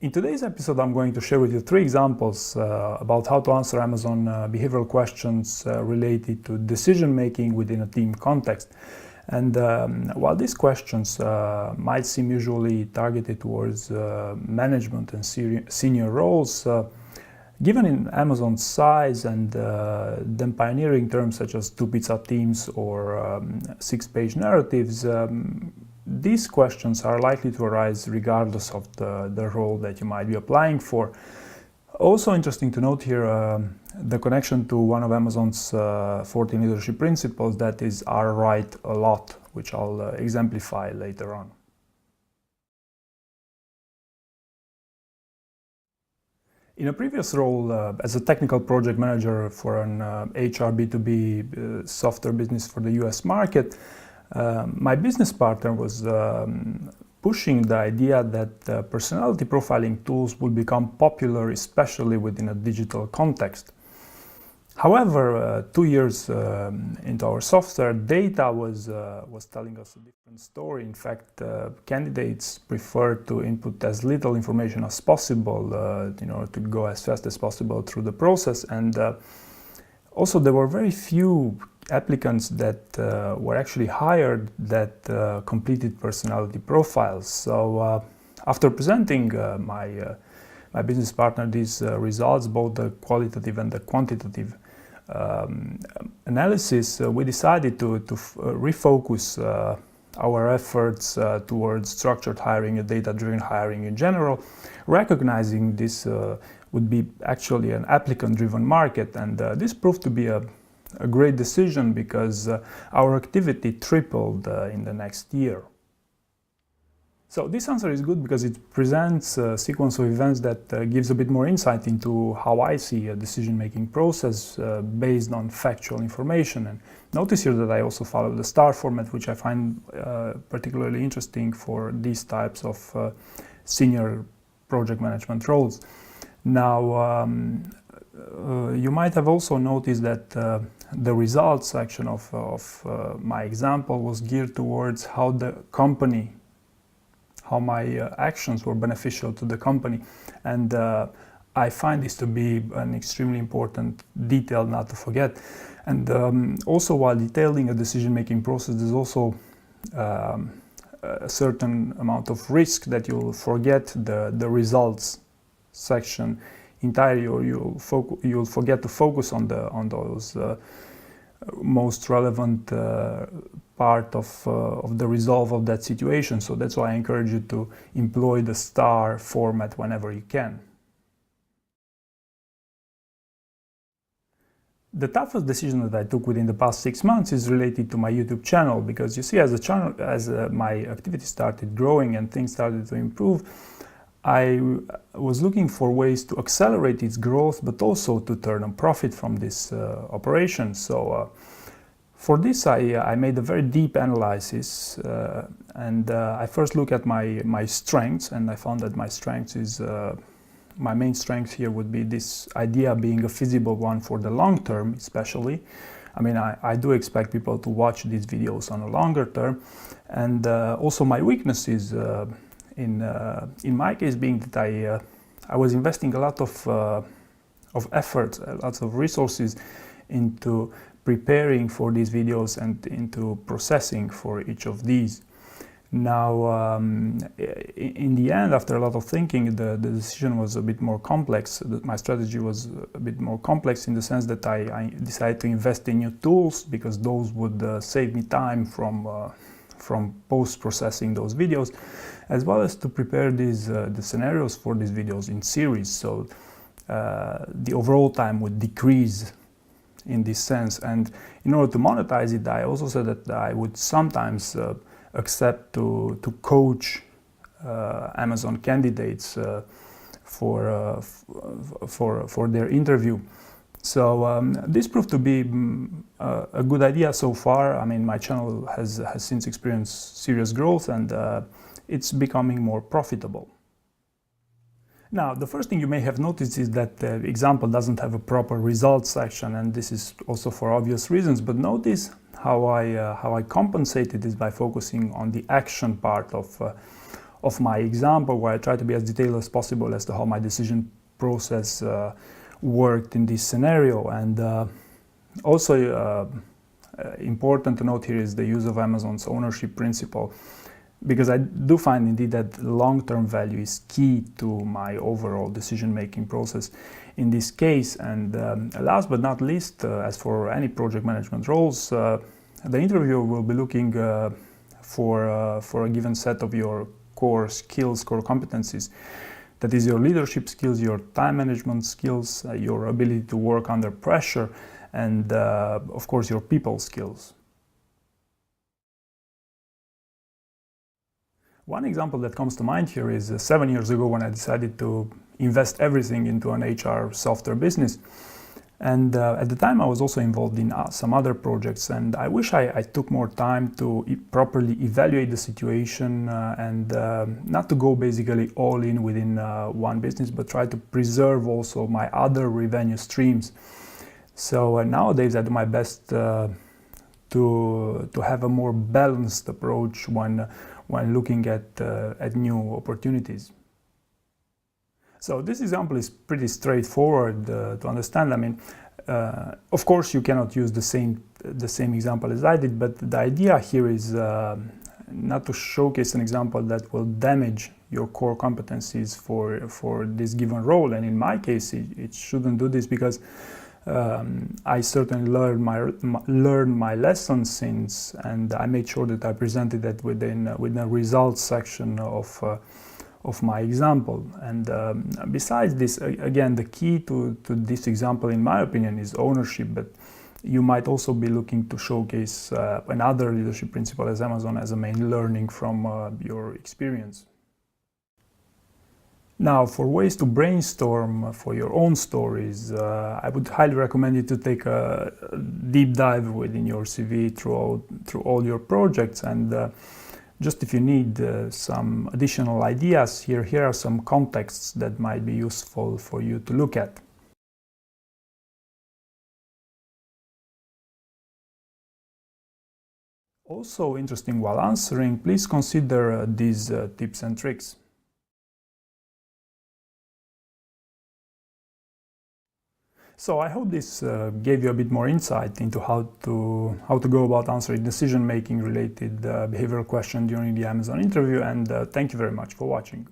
In today's episode, I'm going to share with you 3 examples about how to answer Amazon behavioral questions related to decision-making within a team context. And while these questions might seem usually targeted towards management and senior roles, given in Amazon's size and then pioneering terms such as 2-pizza teams or 6-page narratives, these questions are likely to arise regardless of the role that you might be applying for. Also interesting to note here the connection to one of Amazon's 14 leadership principles, that is "are right a lot," which I'll exemplify later on. In a previous role as a technical project manager for an HR B2B software business for the US market, my business partner was pushing the idea that personality profiling tools will become popular, especially within a digital context. However, 2 years into our software, data was telling us a different story. In fact, candidates preferred to input as little information as possible in order to go as fast as possible through the process. And also, there were very few applicants that were actually hired that completed personality profiles. So after presenting my business partner these results, both the qualitative and the quantitative analysis, we decided to refocus our efforts towards structured hiring and data-driven hiring in general, recognizing this would be actually an applicant-driven market. And this proved to be a great decision because our activity tripled in the next year. So this answer is good because it presents a sequence of events that gives a bit more insight into how I see a decision-making process based on factual information. And notice here that I also follow the STAR format, which I find particularly interesting for these types of senior project management roles. Now, you might have also noticed that the results section of my example was geared towards how my actions were beneficial to the company. And I find this to be an extremely important detail not to forget. And also, while detailing a decision-making process, there's also a certain amount of risk that you'll forget the results section entirely, or you'll forget to focus on those most relevant part of the resolve of that situation. So that's why I encourage you to employ the STAR format whenever you can. The toughest decision that I took within the past 6 months is related to my YouTube channel, because you see, as my activity started growing and things started to improve, I was looking for ways to accelerate its growth, but also to turn a profit from this operation. So for this, I made a very deep analysis, and I first looked at my strengths, and I found that my main strength here would be this idea being a feasible one for the long term, especially. I mean, I do expect people to watch these videos on a longer term, and also my weaknesses. In my case, being that I was investing a lot of effort, lots of resources into preparing for these videos and into processing for each of these. Now, in the end, after a lot of thinking, the decision was a bit more complex. My strategy was a bit more complex in the sense that I decided to invest in new tools, because those would save me time from post-processing those videos, as well as to prepare the scenarios for these videos in series. So the overall time would decrease in this sense. And in order to monetize it, I also said that I would sometimes accept to coach Amazon candidates for their interview. So this proved to be a good idea so far. I mean, my channel has since experienced serious growth, and it's becoming more profitable. Now, the first thing you may have noticed is that the example doesn't have a proper results section, and this is also for obvious reasons. But notice how I compensated this by focusing on the action part of of my example, where I try to be as detailed as possible as to how my decision process worked in this scenario. And also important to note here is the use of Amazon's ownership principle, because I do find indeed that long-term value is key to my overall decision-making process in this case. And last but not least, as for any project management roles, the interviewer will be looking for a given set of your core skills, core competencies. That is your leadership skills, your time management skills, your ability to work under pressure, and of course your people skills. One example that comes to mind here is 7 years ago when I decided to invest everything into an HR software business. And at the time I was also involved in some other projects, and I wish I took more time to properly evaluate the situation and not to go basically all in within one business, but try to preserve also my other revenue streams. So nowadays I do my best to have a more balanced approach when looking at new opportunities. So this example is pretty straightforward to understand. I mean, of course you cannot use the same example as I did, but the idea here is not to showcase an example that will damage your core competencies for this given role. And in my case, it shouldn't do this, because I certainly learned my lessons since, and I made sure that I presented that within the results section of my example. And besides this, again, the key to this example, in my opinion, is ownership. But you might also be looking to showcase another leadership principle as Amazon as a main learning from your experience. Now, for ways to brainstorm for your own stories, I would highly recommend you to take a deep dive within your CV through all your projects. And just if you need some additional ideas, here are some contexts that might be useful for you to look at. Also interesting while answering, please consider these tips and tricks. So I hope this gave you a bit more insight into how to go about answering decision-making related behavioral questions during the Amazon interview, and thank you very much for watching.